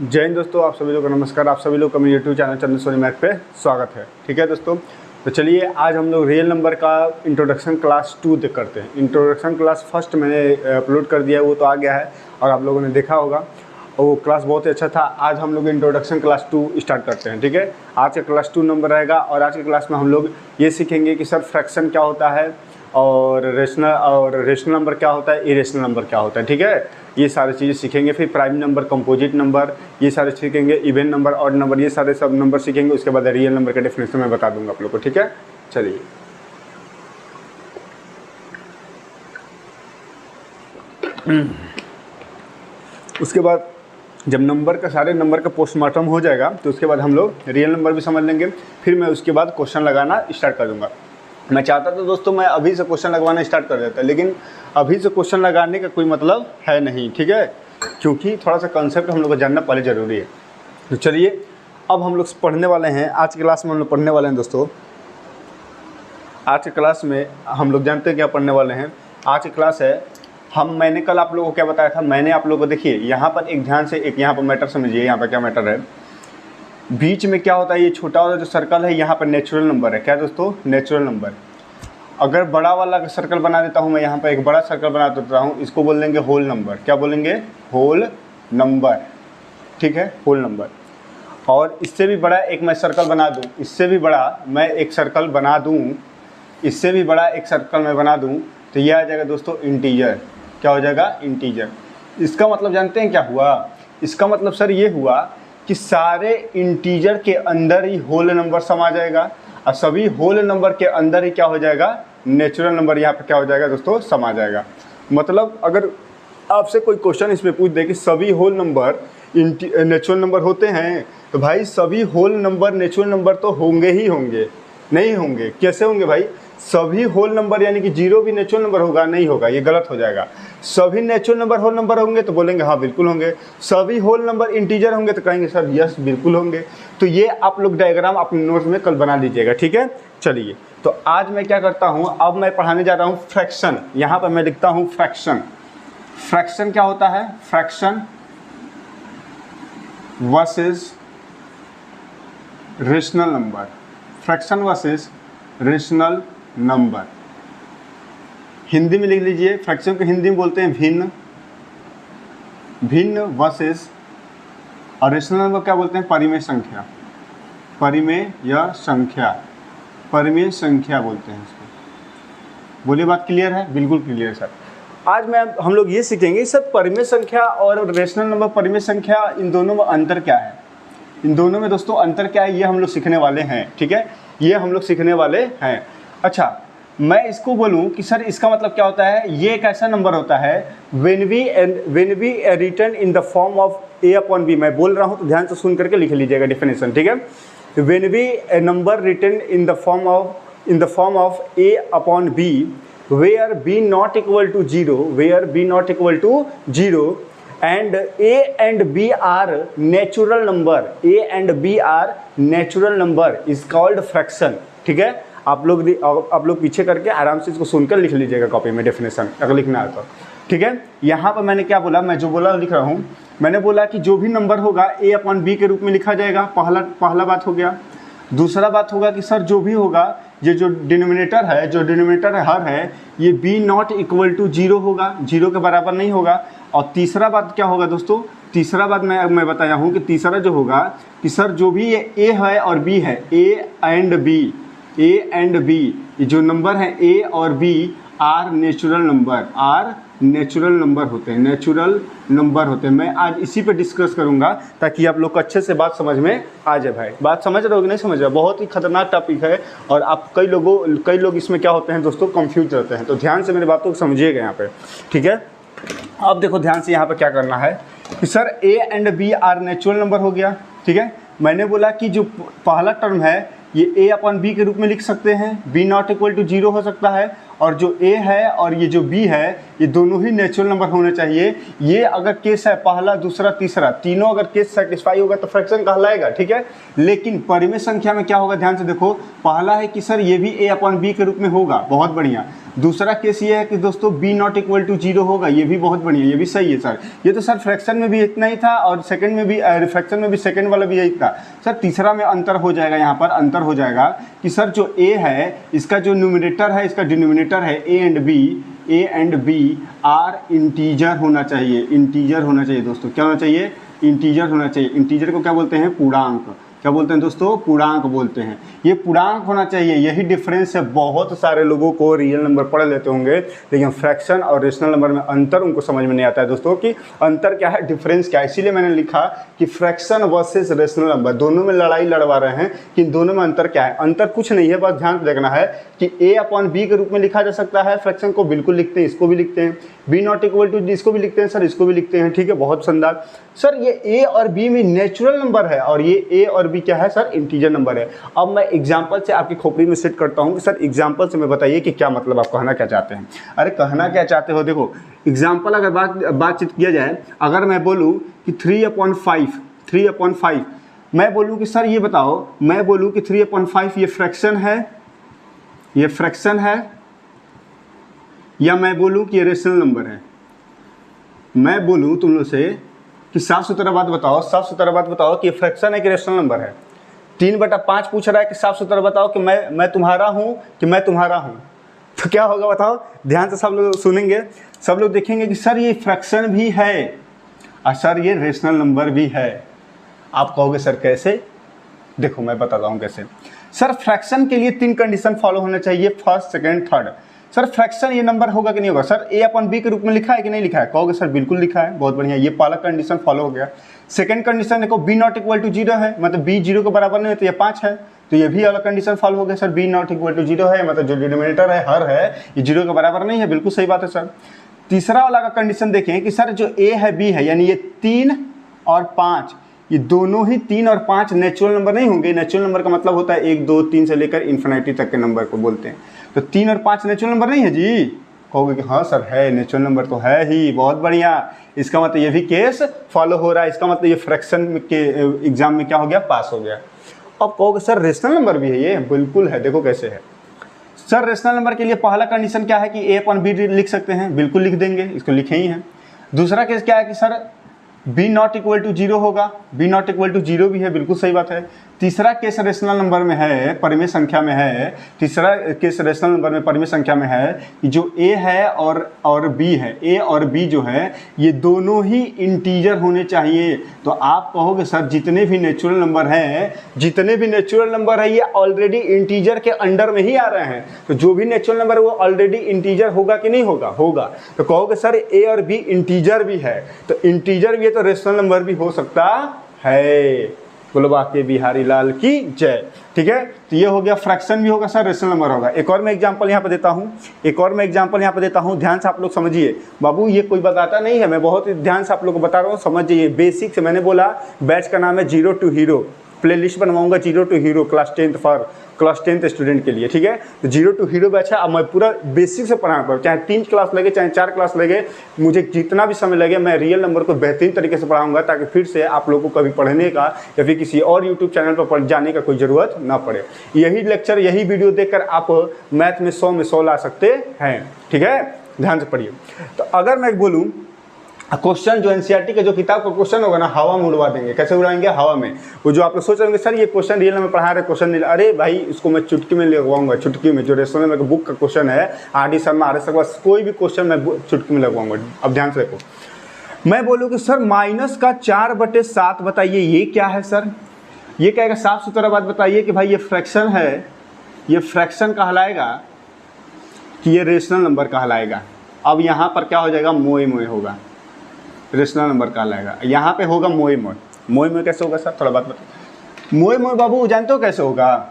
जय हिंद दोस्तों, आप सभी लोग का नमस्कार। आप सभी लोग का मेरे यूट्यूब चैनल चंद्र सोनी मैथ पे स्वागत है। ठीक है दोस्तों, तो चलिए आज हम लोग रियल नंबर का इंट्रोडक्शन क्लास 2 देख करते हैं। इंट्रोडक्शन क्लास फर्स्ट मैंने अपलोड कर दिया है, वो तो आ गया है और आप लोगों ने देखा होगा और वो क्लास बहुत ही अच्छा था। आज हम लोग इंट्रोडक्शन क्लास 2 स्टार्ट करते हैं। ठीक है, आज का क्लास 2 नंबर रहेगा और आज के क्लास में हम लोग ये सीखेंगे कि सर फ्रैक्शन क्या होता है और रेशनल नंबर क्या होता है, इरेशनल नंबर क्या होता है। ठीक है, ये सारी चीज़ें सीखेंगे। फिर प्राइम नंबर, कंपोजिट नंबर, ये सारे सीखेंगे। इवन नंबर, ऑड नंबर, ये सारे सब नंबर सीखेंगे। उसके बाद रियल नंबर का डेफिनेशन मैं बता दूंगा आप लोग को। ठीक है, चलिए उसके बाद जब नंबर का सारे नंबर का पोस्टमार्टम हो जाएगा तो उसके बाद हम लोग रियल नंबर भी समझ लेंगे। फिर मैं उसके बाद क्वेश्चन लगाना स्टार्ट कर दूंगा। मैं चाहता था दोस्तों मैं अभी से क्वेश्चन लगवाना स्टार्ट कर देता, लेकिन अभी से क्वेश्चन लगाने का कोई मतलब है नहीं। ठीक है, क्योंकि थोड़ा सा कंसेप्ट हम लोग को जानना पहले ज़रूरी है। तो चलिए अब हम लोग पढ़ने वाले हैं। आज की क्लास में हम लोग पढ़ने वाले हैं दोस्तों। आज की क्लास में हम लोग जानते हैं क्या पढ़ने वाले हैं। आज की क्लास है मैंने कल आप लोगों को क्या बताया था। मैंने आप लोगों को देखिए यहाँ पर एक ध्यान से एक यहाँ पर मैटर समझिए। यहाँ पर क्या मैटर है, बीच में क्या होता है, ये छोटा वाला जो सर्कल है यहाँ पर नेचुरल नंबर है। क्या दोस्तों, नेचुरल नंबर। अगर बड़ा वाला सर्कल बना देता हूँ मैं, यहाँ पर एक बड़ा सर्कल बना देता हूँ, इसको बोल देंगे होल नंबर। क्या बोलेंगे, होल नंबर। ठीक है, होल नंबर। और इससे भी बड़ा एक मैं सर्कल बना दूँ, इससे भी बड़ा मैं एक सर्कल बना दूँ, इससे भी बड़ा एक सर्कल मैं बना दूँ, तो यह आ जाएगा दोस्तों इंटीजर। क्या हो जाएगा, इंटीजर। इसका मतलब जानते हैं क्या हुआ, इसका मतलब सर ये हुआ कि सारे इंटीजर के अंदर ही होल नंबर समा जाएगा और सभी होल नंबर के अंदर ही क्या हो जाएगा, नेचुरल नंबर यहाँ पे क्या हो जाएगा दोस्तों, समा जाएगा। मतलब अगर आपसे कोई क्वेश्चन इसमें पूछ दे कि सभी होल नंबर नेचुरल नंबर होते हैं, तो भाई सभी होल नंबर नेचुरल नंबर तो होंगे ही होंगे। नहीं होंगे, कैसे होंगे भाई, सभी होल नंबर यानी कि जीरो भी नेचुरल नंबर होगा, नहीं होगा, ये गलत हो जाएगा। सभी नेचुरल नंबर होल नंबर होंगे तो बोलेंगे हाँ बिल्कुल होंगे। सभी होल नंबर इंटीजर होंगे तो कहेंगे सर यस बिल्कुल होंगे। तो ये आप लोग डायग्राम अपने नोट्स में कल बना लीजिएगा। ठीक है, चलिए तो आज मैं क्या करता हूँ, अब मैं पढ़ाने जा रहा हूँ फ्रैक्शन। यहाँ पर मैं लिखता हूँ फ्रैक्शन। फ्रैक्शन क्या होता है, fraction versus rational number. Fraction versus rational number, Hindi में लिख लीजिए। फ्रैक्शन को हिंदी में बोलते हैं भिन्न। भिन्न वर्सेस, और रेशनल नंबर क्या बोलते हैं, परिमेय संख्या। परिमेय संख्या, परिमेय संख्या बोलते हैं इसको। बोलिए बात क्लियर है, बिल्कुल क्लियर सर। आज हम लोग ये सीखेंगे सर परिमेय संख्या और रेशनल नंबर, परिमेय संख्या, इन दोनों में अंतर क्या है। इन दोनों में दोस्तों अंतर क्या है, ये हम लोग सीखने वाले हैं। ठीक है, ये हम लोग सीखने वाले हैं। अच्छा, मैं इसको बोलूं कि सर इसका मतलब क्या होता है, ये एक ऐसा नंबर होता है when we written in the form of a upon b। मैं बोल रहा हूं तो ध्यान से सुन करके लिख लीजिएगा डेफिनेशन। ठीक है, when we a number written in the form of a upon b where b not equal to 0, where b not equal to 0 and a and b are natural number, a and b are natural number is called fraction। ठीक है, आप लोग पीछे करके आराम से इसको सुनकर लिख लीजिएगा कॉपी में डेफिनेशन, अगर लिखना है तो। ठीक है, यहाँ पर मैंने क्या बोला, मैं जो बोला लिख रहा हूँ। मैंने बोला कि जो भी नंबर होगा a अपॉन b के रूप में लिखा जाएगा, पहला बात हो गया। दूसरा बात होगा कि सर जो भी होगा, ये जो डिनोमिनेटर है हर है, ये b नॉट इक्वल टू 0 होगा, 0 के बराबर नहीं होगा। और तीसरा बात क्या होगा दोस्तों, तीसरा बात मैं बताया हूँ कि तीसरा जो होगा कि सर जो भी ये a है और b है, a एंड b, ये जो नंबर है a और b आर नेचुरल नंबर होते हैं, नेचुरल नंबर होते हैं। मैं आज इसी पे डिस्कस करूंगा ताकि आप लोग को अच्छे से बात समझ में आ जाए। भाई बात समझ रहे हो कि नहीं समझ रहे हो, बहुत ही खतरनाक टॉपिक है और आप कई लोग इसमें क्या होते हैं दोस्तों, कंफ्यूज रहते हैं। तो ध्यान से मेरी बातों को समझिएगा यहाँ पे। ठीक है, अब देखो ध्यान से यहाँ पे क्या करना है कि sir a and b are natural number हो गया। ठीक है, मैंने बोला कि जो पहला टर्म है ये a अपॉन b के रूप में लिख सकते हैं, b नॉट इक्वल टू 0 हो सकता है, और जो a है और ये जो b है ये दोनों ही नेचुरल नंबर होने चाहिए। ये अगर केस है पहला, दूसरा, तीसरा, तीनों अगर केस सेटिस्फाई होगा तो फ्रैक्शन कहलाएगा। ठीक है, लेकिन परिमेय संख्या में क्या होगा, ध्यान से देखो। पहला है कि सर ये भी a अपॉन b के रूप में होगा, बहुत बढ़िया। दूसरा केस ये है कि दोस्तों b नॉट इक्वल टू 0 होगा, ये भी बहुत बढ़िया, ये भी सही है सर। ये तो सर फ्रैक्शन में भी इतना ही था और सेकंड में भी फ्रैक्शन में भी सेकंड वाला भी यही था सर। तीसरा में अंतर हो जाएगा, यहाँ पर अंतर हो जाएगा कि सर जो a है इसका जो न्यूमिनेटर है इसका डिनोमिनेटर है a and b are integer होना चाहिए, इंटीजर होना चाहिए दोस्तों। क्या होना चाहिए? इंटीजर होना चाहिए। इंटीजर को क्या बोलते हैं? पूर्णांक। क्या बोलते हैं दोस्तों? पूर्णांक बोलते हैं। ये पूर्णांक होना चाहिए, यही डिफरेंस है। बहुत सारे लोगों को रियल नंबर पढ़ लेते होंगे लेकिन फ्रैक्शन और रेशनल नंबर में अंतर उनको समझ में नहीं आता है दोस्तों कि अंतर क्या है, डिफरेंस क्या है। इसीलिए मैंने लिखा कि फ्रैक्शन वर्सेस रेशनल नंबर, दोनों में लड़ाई लड़वा रहे हैं कि दोनों में अंतर क्या है। अंतर कुछ नहीं है, बस ध्यान देखना है कि a अपॉन बी के रूप में लिखा जा सकता है फ्रैक्शन को, बिल्कुल लिखते हैं, इसको भी लिखते हैं। b नॉट इक्वल टू इसको भी लिखते हैं सर, इसको भी लिखते हैं, ठीक है, बहुत शानदार। सर ये a और b में नेचुरल नंबर है और ये a और b क्या है सर? इंटीजर नंबर है। अब मैं एग्जांपल से आपकी खोपड़ी में सेट करता हूँ कि सर एग्जांपल से मैं बताइए कि क्या मतलब आप कहना क्या चाहते हैं। अरे कहना क्या चाहते हो, देखो एग्जांपल अगर बातचीत किया जाए, अगर मैं बोलूँ कि 3/5 मैं बोलूँ कि सर ये बताओ, मैं बोलूँ कि 3/5 ये फ्रैक्शन है, ये फ्रैक्शन है, या मैं बोलूँ कि ये रेशनल नंबर है। मैं बोलूँ तुम लोग से कि साफ सुथरा बात बताओ, साफ सुथरा बात बताओ कि ये फ्रैक्शन है कि रेशनल नंबर है। 3/5 पूछ रहा है कि साफ सुथरा बताओ कि मैं तुम्हारा हूँ कि मैं तुम्हारा हूँ, तो क्या होगा बताओ? ध्यान से सब लोग सुनेंगे, सब लोग देखेंगे कि सर ये फ्रैक्शन भी है और सर ये रेशनल नंबर भी है। आप कहोगे सर कैसे? देखो मैं बताता हूँ कैसे। सर फ्रैक्शन के लिए 3 कंडीशन फॉलो होना चाहिए, first, second, third. Sir fraction ये नंबर होगा कि नहीं होगा? सर a अपॉन बी के रूप में लिखा है कि नहीं लिखा है? कहोगे सर बिल्कुल लिखा है, बहुत बढ़िया, ये पहला कंडीशन फॉलो हो गया। सेकंड कंडीशन देखो b नॉट इक्वल टू 0 है, मतलब b 0 के बराबर नहीं है तो ये 5 है, तो ये भी अलग कंडीशन फॉलो हो गया sir. b not equal to 0 है, मतलब जो डिनोमिनेटर है हर है ये 0 के बराबर नहीं है, बिल्कुल सही बात है सर। तीसरा वाला का कंडीशन देखें कि सर जो a है b है, यानी ये 3 और 5, ये दोनों ही 3 और 5 नेचुरल नंबर नहीं होंगे। नेचुरल नंबर का मतलब होता है 1, 2, 3 से लेकर इन्फिनिटी तक के नंबर को बोलते हैं। तो 3 और 5 नेचुरल नंबर नहीं है जी? कहोगे कि हाँ सर है, नेचुरल नंबर तो है ही, बहुत बढ़िया। इसका मतलब ये भी केस फॉलो हो रहा है, इसका मतलब ये फ्रैक्शन के एग्जाम में क्या हो गया? पास हो गया। अब कहोगे सर रेशनल नंबर भी है ये? बिल्कुल है, देखो कैसे है सर। रेशनल नंबर के लिए पहला कंडीशन क्या है कि a अपॉन बी लिख सकते हैं, बिल्कुल लिख देंगे, इसको लिखे ही हैं। दूसरा केस क्या है कि sir b not equal to 0 होगा, b नॉट इक्वल टू 0 भी है, बिल्कुल सही बात है। तीसरा केस रेशनल नंबर में है, परिमेय संख्या में है। तीसरा केस रेशनल नंबर में परिमेय संख्या में है कि जो a है और b है, a और b जो है ये दोनों ही इंटीजर होने चाहिए। तो आप कहोगे सर जितने भी नेचुरल नंबर हैं, जितने भी नेचुरल नंबर है ये ऑलरेडी इंटीजर के अंडर में ही आ रहे हैं, तो जो भी नेचुरल नंबर है वो ऑलरेडी इंटीजर होगा कि नहीं होगा? होगा। तो कहोगे सर a और b इंटीजर भी है, तो इंटीजर भी है तो रेशनल नंबर भी हो सकता है। बोलो बाकी बिहारी लाल की जय, ठीक है। तो ये हो गया, फ्रैक्शन भी होगा सर, रेशनल नंबर होगा। एक और मैं एग्जांपल यहाँ पे देता हूँ, ध्यान से आप लोग समझिए। बाबू ये कोई बताता नहीं है, मैं बहुत ध्यान से आप लोग को बता रहा हूँ, समझिए। बेसिक से मैंने बोला बैच का नाम है 0 to हीरो, प्लेलिस्ट बनवाऊंगा 0 to hero class 10th student के लिए, ठीक है। तो 0 to हीरो बैच है। अब मैं पूरा बेसिक से पढ़ाऊंगा, चाहे 3 क्लास लगे चाहे 4 क्लास लगे, मुझे जितना भी समय लगे मैं रियल नंबर को बेहतरीन तरीके से पढ़ाऊंगा, ताकि फिर से आप लोगों को कभी पढ़ने का या फिर किसी और यूट्यूब चैनल पर जाने का कोई ज़रूरत ना पड़े। यही लेक्चर, यही वीडियो देखकर आप मैथ में 100 में 100 ला सकते हैं, ठीक है। ध्यान से पढ़िए। तो अगर मैं बोलूँ क्वेश्चन जो एनसीईआरटी के जो किताब का क्वेश्चन होगा ना, हवा में उड़वा देंगे। कैसे उड़ाएंगे? हवा में। वो जो आप लोग सोच रहे होंगे सर ये क्वेश्चन रियल में पढ़ा रहे, क्वेश्चन नहीं, अरे भाई इसको मैं चुटकी में लगवाऊंगा, चुटकी में। जो रेशनल नंबर बुक का क्वेश्चन है, R D Sharma, R S Sharma, कोई भी क्वेश्चन मैं चुटकी में लगवाऊंगा। अब ध्यान से देखो, मैं बोलूँ कि सर माइनस का 4/7 बताइए ये क्या है सर? ये कहेगा साफ सुथरा बात बताइए कि भाई ये फ्रैक्शन है, ये फ्रैक्शन कहलाएगा कि ये रेशनल नंबर कहलाएगा। अब यहाँ पर क्या हो जाएगा? मोए मोए होगा, रेशनल नंबर कहलाएगा। यहाँ पे होगा मोए मोए। मोए मोए कैसे होगा सर? थोड़ा बात बताओ। मोए मोए बाबू जानते हो कैसे होगा?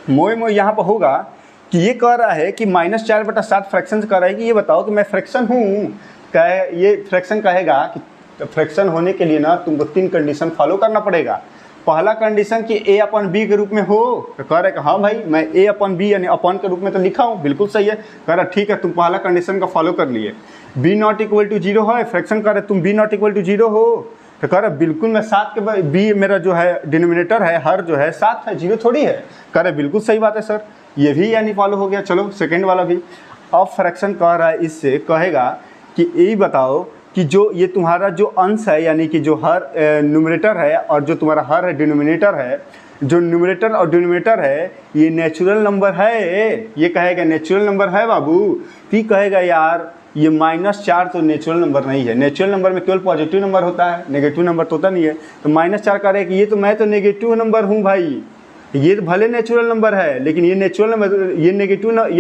मोए मोए यहाँ पर होगा कि ये कह रहा है कि -4/7 फ्रैक्शन कह रहा है कि ये बताओ कि मैं फ्रैक्शन हूँ। ये फ्रैक्शन कहेगा कि फ्रैक्शन होने के लिए ना तुमको 3 कंडीशन फॉलो करना पड़ेगा। पहला कंडीशन कि a अपॉन बी के रूप में हो, तो कह रहे कि हाँ भाई मैं a अपॉन बी यानी अपॉन के रूप में तो लिखा हूँ, बिल्कुल सही है। कह रहा ठीक है, तुम पहला कंडीशन का फॉलो कर लिए। b नॉट इक्वल टू 0 है, फ्रैक्शन कर रहे तुम b नॉट इक्वल टू 0 हो, तो कह रहे बिल्कुल मैं 7 के b मेरा जो है डिनोमिनेटर है, हर जो है 7 है, 0 थोड़ी है। कह रहे बिल्कुल सही बात है सर, ये भी यानी फॉलो हो गया। चलो सेकेंड वाला भी। ऑफ फ्रैक्शन कह रहा है, इससे कहेगा कि यही बताओ कि जो ये तुम्हारा जो अंश है, यानी कि जो हर न्यूमरेटर है और जो तुम्हारा हर है डिनोमिनेटर है, जो न्यूमरेटर और डिनोमिनेटर है ये नेचुरल नंबर है। ये कहेगा नेचुरल नंबर है बाबू। फिर कहेगा यार ये -4 तो नेचुरल नंबर नहीं है। नेचुरल नंबर में केवल पॉजिटिव नंबर होता है, नेगेटिव नंबर तो होता नहीं है। तो -4 कह रहे हैं कि ये तो मैं तो नेगेटिव नंबर हूँ भाई, ये तो भले नेचुरल नंबर है लेकिन ये नेचुरल नंबर, ये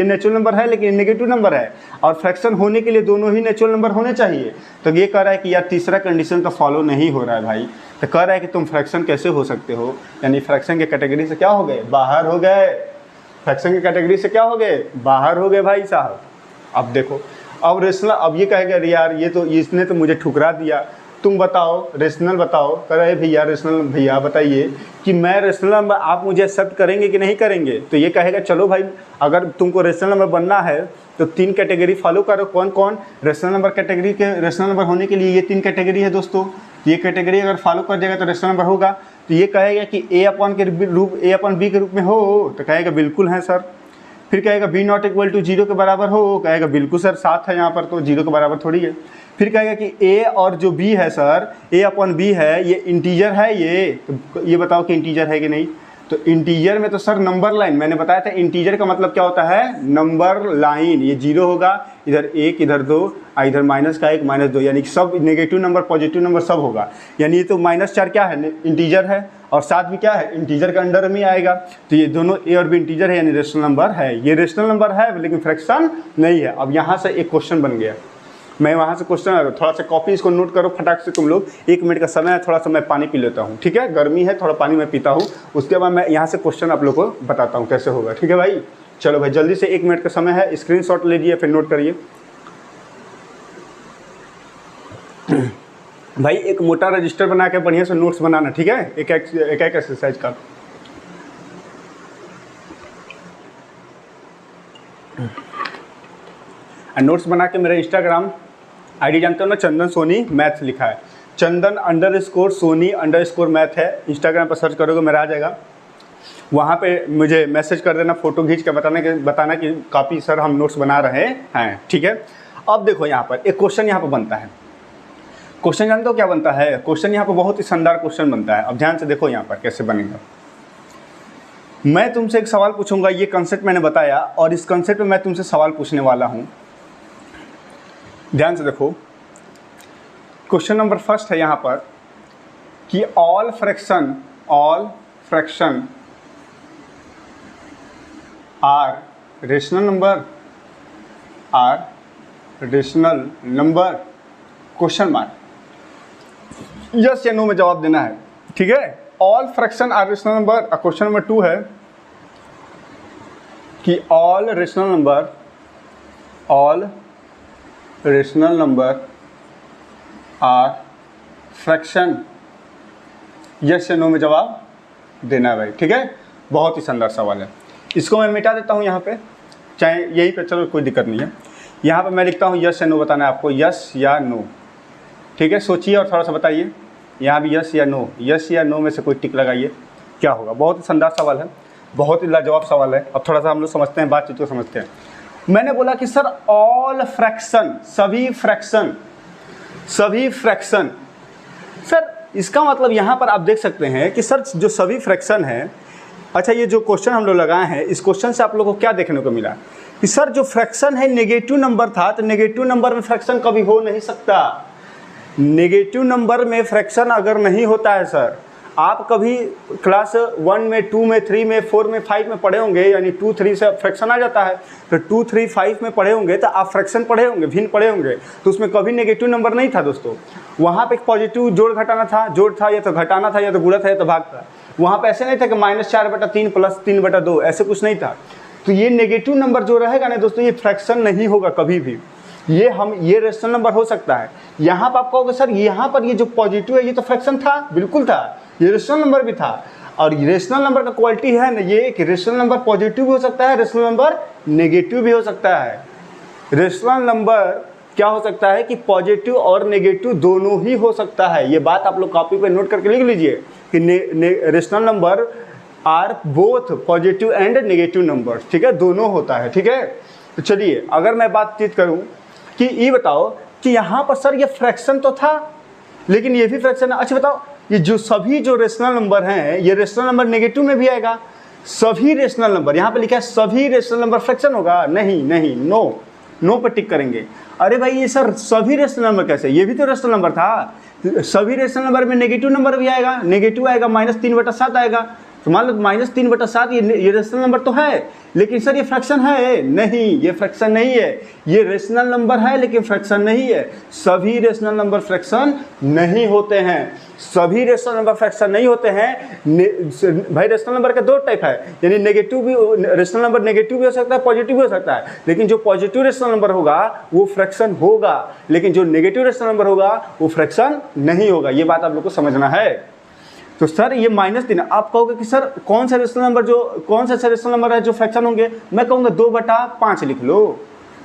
नेचुरल नंबर है लेकिन नेगेटिव नंबर है, और फ्रैक्शन होने के लिए दोनों ही नेचुरल नंबर होने चाहिए। तो ये कह रहा है कि यार तीसरा कंडीशन तो फॉलो नहीं हो रहा है भाई। तो कह रहा है कि तुम फ्रैक्शन कैसे हो सकते हो, यानी फ्रैक्शन के कैटेगरी से क्या हो गए, बाहर हो गए। फ्रैक्शन की कैटेगरी से क्या हो गए, बाहर हो गए भाई साहब। अब देखो, अब रेशनल, अब ये कहेगा यार ये तो इसने तो मुझे ठुकरा दिया, तुम बताओ रेशनल बताओ। कह रहे भैया रेशनल, भैया बताइए कि मैं रेशनल नंबर आप मुझे एक्सेप्ट करेंगे कि नहीं करेंगे। तो ये कहेगा चलो भाई अगर तुमको रेशनल नंबर बनना है तो 3 कैटेगरी फॉलो करो। कौन कौन, रेशनल नंबर कैटेगरी के, रेशनल नंबर होने के लिए ये 3 कैटेगरी है दोस्तों। ये कैटेगरी अगर फॉलो कर जाएगा तो रेशनल नंबर होगा। तो ये कहेगा कि ए अपॉन बी के रूप में हो, तो कहेगा बिल्कुल है सर। फिर कहेगा बी नॉट इक्वल टू 0 के बराबर हो, कहेगा बिल्कुल सर 7 है यहाँ पर, तो 0 के बराबर थोड़ी है। फिर कहेगा कि ए और जो बी है सर, ए अपॉन बी है, ये इंटीजर है ये, तो ये बताओ कि इंटीजर है कि नहीं। तो इंटीजर में तो सर नंबर लाइन, मैंने बताया था इंटीजर का मतलब क्या होता है, नंबर लाइन। ये 0 होगा, इधर 1 इधर 2, इधर -1 -2, यानी कि सब नेगेटिव नंबर पॉजिटिव नंबर सब होगा। यानी ये तो -4 क्या है, इंटीजर है, और 7 भी क्या है, इंटीजर का अंडर में ही आएगा। तो ये दोनों ए और बी इंटीजर है, यानी रेशनल नंबर है। ये रेशनल नंबर है लेकिन फ्रैक्शन नहीं है। अब यहाँ से एक क्वेश्चन बन गया, मैं वहाँ से क्वेश्चन, थोड़ा सा कॉपी इसको नोट करो फटाक से तुम लोग। 1 मिनट का समय है, थोड़ा सा मैं पानी पी लेता हूँ, ठीक है, गर्मी है, थोड़ा पानी मैं पीता हूँ। उसके बाद मैं यहाँ से क्वेश्चन आप लोग को बताता हूँ कैसे होगा, ठीक है भाई। चलो भाई जल्दी से, 1 मिनट का समय है, स्क्रीनशॉट लीजिए फिर नोट करिए। भाई एक मोटा रजिस्टर बना के बढ़िया से नोट्स बनाना, ठीक है, एक एक्सरसाइज का। नोट्स बना के मेरा इंस्टाग्राम आईडी जानते हो ना, चंदन सोनी मैथ लिखा है, चंदन_सोनी_मैथ है। इंस्टाग्राम पर सर्च करोगे मेरा आ जाएगा, वहाँ पे मुझे मैसेज कर देना, फोटो खींच के बताना कि कॉपी सर हम नोट्स बना रहे हैं, ठीक है। अब देखो यहाँ पर एक क्वेश्चन यहाँ पर बनता है। क्वेश्चन जानते हो क्या बनता है, क्वेश्चन यहाँ पर बहुत ही शानदार क्वेश्चन बनता है। अब ध्यान से देखो यहाँ पर कैसे बनेगा। मैं तुमसे एक सवाल पूछूंगा, ये कंसेप्ट मैंने बताया और इस कंसेप्ट में मैं तुमसे सवाल पूछने वाला हूँ। ध्यान से देखो, क्वेश्चन नंबर फर्स्ट है यहाँ पर कि all fraction are rational number question mark, yes या नो में जवाब देना है, ठीक है। All fraction are rational number. Question number 2 है कि all rational number are fraction, yes या नो में जवाब देना है भाई, ठीक है। बहुत ही शानदार सवाल है, इसको मैं मिटा देता हूँ यहाँ पे, चाहे यहीं पे, चलो कोई दिक्कत नहीं है। यहाँ पे मैं लिखता हूँ यस या नो बताना है आपको, यस या नो, ठीक है। सोचिए और थोड़ा सा बताइए, यहाँ भी यस या नो में से कोई टिक लगाइए, क्या होगा। बहुत ही शानदार सवाल है, बहुत ही लाजवाब सवाल है। अब थोड़ा सा हम लोग समझते हैं, बातचीत को समझते हैं। मैंने बोला कि सर ऑल फ्रैक्शन, सभी फ्रैक्शन, सर इसका मतलब यहाँ पर आप देख सकते हैं कि सर जो सभी फ्रैक्शन है, अच्छा ये जो क्वेश्चन हम लोग लगाए हैं, इस क्वेश्चन से आप लोगों को क्या देखने को मिला कि सर जो फ्रैक्शन है नेगेटिव नंबर था, तो नेगेटिव नंबर में फ्रैक्शन कभी हो नहीं सकता। नेगेटिव नंबर में फ्रैक्शन अगर नहीं होता है सर, आप कभी क्लास 1 में 2 में 3 में 4 में 5 में पढ़े होंगे, यानी 2 3 से फ्रैक्शन आ जाता है, तो 2 3 5 में पढ़े होंगे तो आप फ्रैक्शन पढ़े होंगे, भिन्न पढ़े होंगे, तो उसमें कभी नेगेटिव नंबर नहीं था दोस्तों। वहाँ पे पॉजिटिव जोड़ घटाना था, जोड़ था या तो घटाना था या तो गुणा था या तो भाग था। वहाँ पे ऐसे नहीं था कि -4/3 + 3/2, ऐसे कुछ नहीं था। तो ये नेगेटिव नंबर जो रहेगा ना दोस्तों, ये फ्रैक्शन नहीं होगा कभी भी, ये रेशनल नंबर हो सकता है। यहाँ पर आप कहोगे सर यहाँ पर ये जो पॉजिटिव है ये तो फ्रैक्शन था, बिल्कुल था, ये रेशनल नंबर भी था। और रेशनल नंबर का क्वालिटी है ना ये कि रेशनल नंबर पॉजिटिव भी हो सकता है, रेशनल नंबर नेगेटिव भी हो सकता है। रेशनल नंबर क्या हो सकता है कि पॉजिटिव और नेगेटिव दोनों ही हो सकता है। ये बात आप लोग कॉपी पे नोट करके लिख लीजिए कि rational number are both positive and negative numbers, ठीक है, दोनों होता है, ठीक है। तो चलिए अगर मैं बातचीत करूं कि ये बताओ कि यहाँ पर सर ये फ्रैक्शन तो था लेकिन ये भी फ्रैक्शन है। अच्छा बताओ ये जो सभी जो रेशनल नंबर हैं ये रेशनल नंबर नेगेटिव में भी आएगा? सभी रेशनल नंबर, यहाँ पे लिखा है सभी रेशनल नंबर फ्रैक्शन होगा? नहीं नहीं, नो पे टिक करेंगे। अरे भाई ये सर सभी रेशनल नंबर कैसे, ये भी तो रेशनल नंबर था। सभी रेशनल नंबर में नेगेटिव नंबर भी आएगा, नेगेटिव आएगा, -3/7 आएगा। तो मान लो -3/7 ये रेशनल नंबर तो है लेकिन सर ये फ्रैक्शन है? नहीं, ये फ्रैक्शन नहीं है। ये रेशनल नंबर है लेकिन फ्रैक्शन नहीं है। सभी रेशनल नंबर फ्रैक्शन नहीं होते हैं, सभी रेशनल नंबर फ्रैक्शन नहीं होते हैं। भाई रेशनल नंबर का 2 टाइप है, यानी नेगेटिव भी, रेशनल नंबर नेगेटिव भी हो सकता है, पॉजिटिव भी हो सकता है। लेकिन जो पॉजिटिव रेशनल नंबर होगा वो फ्रैक्शन होगा, लेकिन जो नेगेटिव रेशनल नंबर होगा वो फ्रैक्शन नहीं होगा। ये बात आप लोग को समझना है। तो सर ये -3, आप कहोगे कि सर कौन सा रेशनल रेशनल नंबर है जो फ्रैक्शन होंगे? मैं कहूँगा 2/5 लिख लो।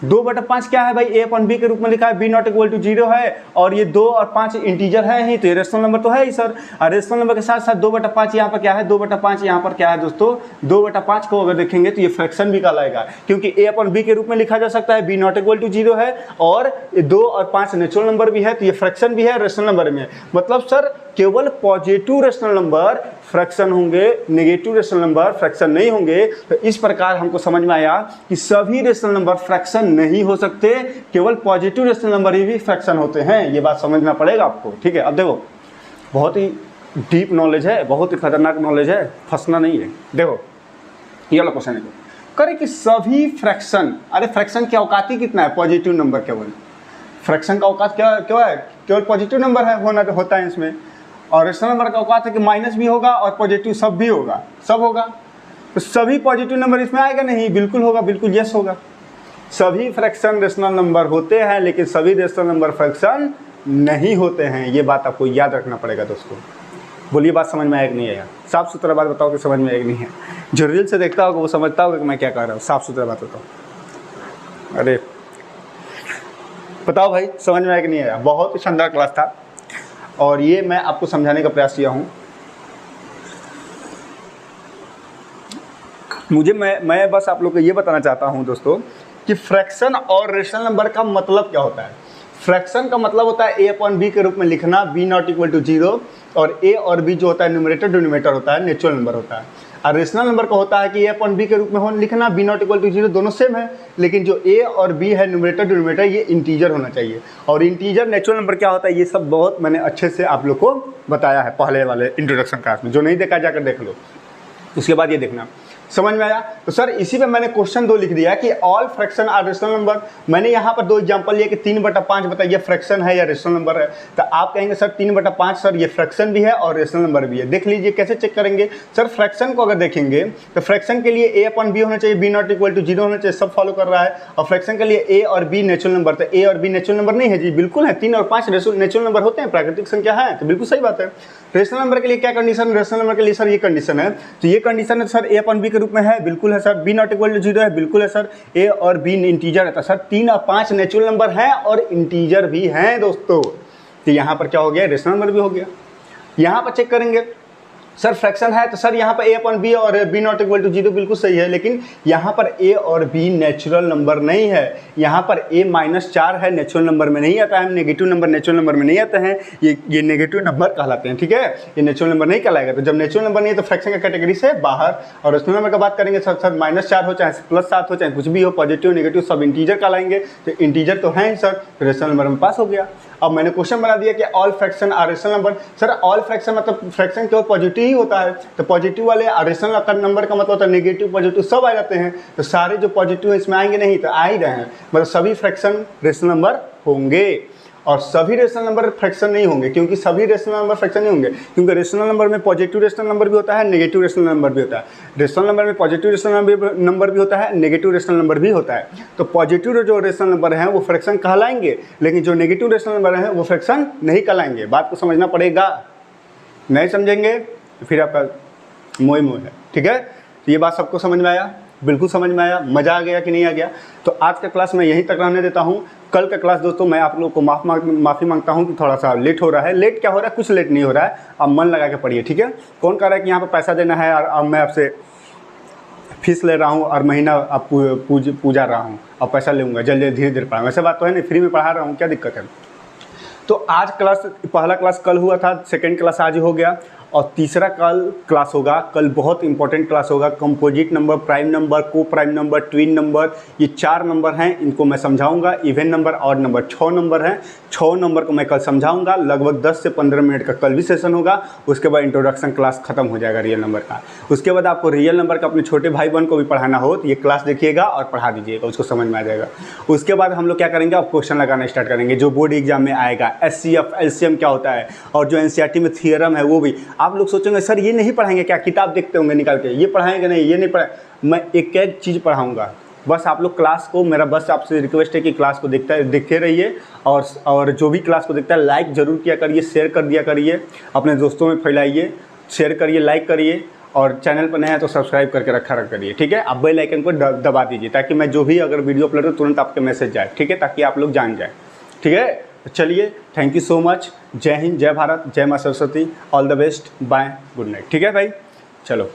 2/5 क्या है भाई? a/b के रूप में लिखा है, b ≠ 0 है और ये 2 और 5 इंटीजर है ही, तो ये रेशनल नंबर तो है ही सर। और रेशनल नंबर के साथ साथ 2/5 यहाँ पर क्या है? 2/5 यहाँ पर क्या है दोस्तों? 2/5 को अगर देखेंगे तो ये फ्रैक्शन भी कहलाएगा, क्योंकि a/b के रूप में लिखा जा सकता है, b ≠ 0 है और 2 और 5 नेचुरल नंबर भी है, तो ये फ्रैक्शन भी है रेशनल नंबर में। मतलब सर केवल पॉजिटिव रेशनल नंबर फ्रैक्शन होंगे, नेगेटिव रेशनल नंबर फ्रैक्शन नहीं होंगे। तो इस प्रकार हमको समझ में आया कि सभी रेशनल नंबर फ्रैक्शन नहीं हो सकते, केवल पॉजिटिव रेशनल नंबर ही भी फ्रैक्शन होते हैं। ये बात समझना पड़ेगा आपको, ठीक है। अब देखो बहुत ही डीप नॉलेज है, बहुत ही खतरनाक नॉलेज है, फंसना नहीं है। देखो ये वाला क्वेश्चन है, करे कि सभी फ्रैक्शन, अरे फ्रैक्शन की औकात ही कितना है? पॉजिटिव नंबर केवल, फ्रैक्शन का औकात क्या है? केवल पॉजिटिव नंबर है, होता है इसमें। और रेशनल नंबर का औकात है कि माइनस भी होगा और पॉजिटिव सब भी होगा, सब होगा। तो सभी पॉजिटिव नंबर इसमें आएगा नहीं? बिल्कुल होगा, बिल्कुल यस होगा। सभी फ्रैक्शन रेशनल नंबर होते हैं लेकिन सभी रेशनल नंबर फ्रैक्शन नहीं होते हैं। ये बात आपको याद रखना पड़ेगा दोस्तों। बोलिए बात समझ में आया कि नहीं आया? साफ सुथरा बात बताओ कि समझ में आया कि नहीं है। जो रील से देखता होगा वो समझता होगा कि मैं क्या कह रहा हूँ। साफ सुथरा बात बताओ। अरे बताओ भाई समझ में आया कि नहीं आया? बहुत ही शानदार क्लास था और ये मैं आपको समझाने का प्रयास किया हूँ। मैं बस आप लोग को ये बताना चाहता हूँ दोस्तों कि फ्रैक्शन और रेशनल नंबर का मतलब क्या होता है। फ्रैक्शन का मतलब होता है a/b के रूप में लिखना, b ≠ 0, और a और b जो होता है न्यूमरेटर डिनोमिनेटर होता है, नेचुरल नंबर होता है। और रेशनल नंबर का होता है कि a/b के रूप में लिखना, b ≠ 0, दोनों सेम है, लेकिन जो a और b है न्यूमरेटर डिनोमिनेटर ये इंटीजर होना चाहिए। और इंटीजर नेचुरल नंबर क्या होता है ये सब बहुत मैंने अच्छे से आप लोग को बताया है पहले वाले इंट्रोडक्शन क्लास में। जो नहीं देखा जाकर देख लो, उसके बाद ये देखना। समझ में आया? तो सर इसी में मैंने क्वेश्चन 2 लिख दिया कि all fraction are rational number. मैंने यहाँ पर 2 एग्जांपल लिए कि 3/5 बताइए फ्रैक्शन है या रेशनल नंबर है। तो आप कहेंगे सर 3/5 सर ये फ्रैक्शन भी है और रेशनल नंबर भी है। देख लीजिए कैसे चेक करेंगे। सर फ्रैक्शन को अगर देखेंगे तो फ्रैक्शन के लिए a/b होना चाहिए, b ≠ 0 होना चाहिए, सब फॉलो कर रहा है। और फ्रैक्शन के लिए a और b नेचुरल नंबर, तो a और b नेचुरल नंबर नहीं है जी, बिल्कुल है। 3 और 5 नेचुरल नंबर होते हैं, प्राकृतिक संख्या है, तो बिल्कुल सही बात है। रेशनल नंबर के लिए क्या कंडीशन? रेशनल नंबर के लिए सर ये कंडीशन है, तो ये कंडीशन है सर a/b के रूप में है, बिल्कुल है सर। b ≠ 0 है, बिल्कुल है सर। a और b इंटीजर है, तो सर 3 और 5 नेचुरल नंबर हैं और इंटीजर भी हैं दोस्तों। तो यहाँ पर क्या हो गया? रेशनल नंबर भी हो गया। यहाँ पर चेक करेंगे सर फ्रैक्शन है, तो सर यहाँ पर a/b और b ≠ 0 बिल्कुल सही है, लेकिन यहाँ पर a और b नेचुरल नंबर नहीं है। यहाँ पर a-4 है, नेचुरल नंबर में नहीं आता है, नेगेटिव नंबर नेचुरल नंबर में नहीं आते हैं, ये नेगेटिव नंबर कहलाते हैं, ठीक है। ये नेचुरल नंबर नहीं कहलाएगा। तो जब नेचुरल नंबर नहीं है तो फ्रैक्शन का कैटेगरी से बाहर। और रेशनल नंबर का बात करेंगे सर -4 हो चाहे +7 हो चाहे कुछ भी हो, पॉजिटिव नेगेटिव सब इंटीजर कहलाएंगे। तो इंटीजर तो है ही सर, तो रेशनल नंबर में पास हो गया। अब मैंने क्वेश्चन बना दिया कि all fraction are rational number. Sir all fraction मतलब फ्रैक्शन केवल पॉजिटिव ही होता है, तो पॉजिटिव वाले रेशनल नंबर का मतलब होता है नेगेटिव पॉजिटिव सब आ जाते हैं। तो सारे जो पॉजिटिव है इसमें आएंगे नहीं, तो आ ही रहे हैं, मतलब सभी फ्रैक्शन रेशनल नंबर होंगे। और सभी रेशनल नंबर फ्रैक्शन नहीं होंगे, क्योंकि सभी रेशनल नंबर फ्रैक्शन नहीं होंगे, क्योंकि रेशनल नंबर में पॉजिटिव रेशनल नंबर भी होता है, नेगेटिव रेशनल नंबर भी होता है। रेशनल नंबर में पॉजिटिव रेशनल नंबर भी होता है, नेगेटिव रेशनल नंबर भी होता है। तो पॉजिटिव जो रेशनल नंबर हैं वो फ्रैक्शन कहलाएंगे, लेकिन जो नेगेटिव रेशनल नंबर हैं वो फ्रैक्शन नहीं कहलाएंगे। बात को समझना पड़ेगा, नहीं समझेंगे तो फिर आपका मोह है, ठीक है। तो ये बात सबको समझ में आया? बिल्कुल समझ में आया? मज़ा आ गया कि नहीं आ गया? तो आज का क्लास मैं यहीं तक रहने देता हूँ। कल का क्लास दोस्तों मैं आप लोगों को माफ़ी मांगता हूँ कि थोड़ा सा लेट हो रहा है। लेट क्या हो रहा है? कुछ लेट नहीं हो रहा है, आप मन लगा के पढ़िए, ठीक है। कौन कह रहा है कि यहाँ पर पैसा देना है और अब मैं आपसे फीस ले रहा हूँ और महीना अब पूजा रहा हूँ और पैसा लूँगा, जल्दी धीरे धीरे पढ़ाऊँ, ऐसा बात तो है नहीं, फ्री में पढ़ा रहा हूँ, क्या दिक्कत है। तो आज क्लास, पहला क्लास कल हुआ था, सेकंड क्लास आज हो गया और तीसरा कल क्लास होगा। कल बहुत इंपॉर्टेंट क्लास होगा, कंपोजिट नंबर, प्राइम नंबर, को प्राइम नंबर, ट्विन नंबर, ये 4 नंबर हैं, इनको मैं समझाऊंगा। Even number, odd number, 6 number हैं, 6 नंबर को मैं कल समझाऊंगा। लगभग 10 से 15 मिनट का कल भी सेशन होगा। उसके बाद इंट्रोडक्शन क्लास खत्म हो जाएगा रियल नंबर का। उसके बाद आपको रियल नंबर का अपने छोटे भाई बहन को भी पढ़ाना हो तो ये क्लास देखिएगा और पढ़ा दीजिएगा, उसको समझ में आ जाएगा। उसके बाद हम लोग क्या करेंगे, अब क्वेश्चन लगाना स्टार्ट करेंगे जो बोर्ड एग्जाम में आएगा। SCF, LCM क्या होता है, और जो NCERT में थियरम है वो भी। आप लोग सोचेंगे सर ये नहीं पढ़ाएंगे क्या, किताब देखते होंगे निकाल के, ये पढ़ाएंगे नहीं, ये नहीं पढ़ाए। मैं एक एक चीज़ पढ़ाऊंगा। बस आप लोग क्लास को, मेरा बस आपसे रिक्वेस्ट है कि क्लास को देखते रहिए और जो भी क्लास को देखता है लाइक ज़रूर किया करिए, शेयर कर दिया करिए, अपने दोस्तों में फैलाइए, शेयर करिए, लाइक करिए, और चैनल पर नया है तो सब्सक्राइब करके रखा करिए, ठीक है। आप बेल आइकन को दबा दीजिए ताकि मैं जो भी अगर वीडियो अपलोड करूँ तुरंत आपके मैसेज जाए, ठीक है, ताकि आप लोग जान जाए, ठीक है। तो चलिए, थैंक यू सो मच। जय हिंद, जय भारत, जय माँ Saraswati, all the best, bye, good night, ठीक है भाई, चलो।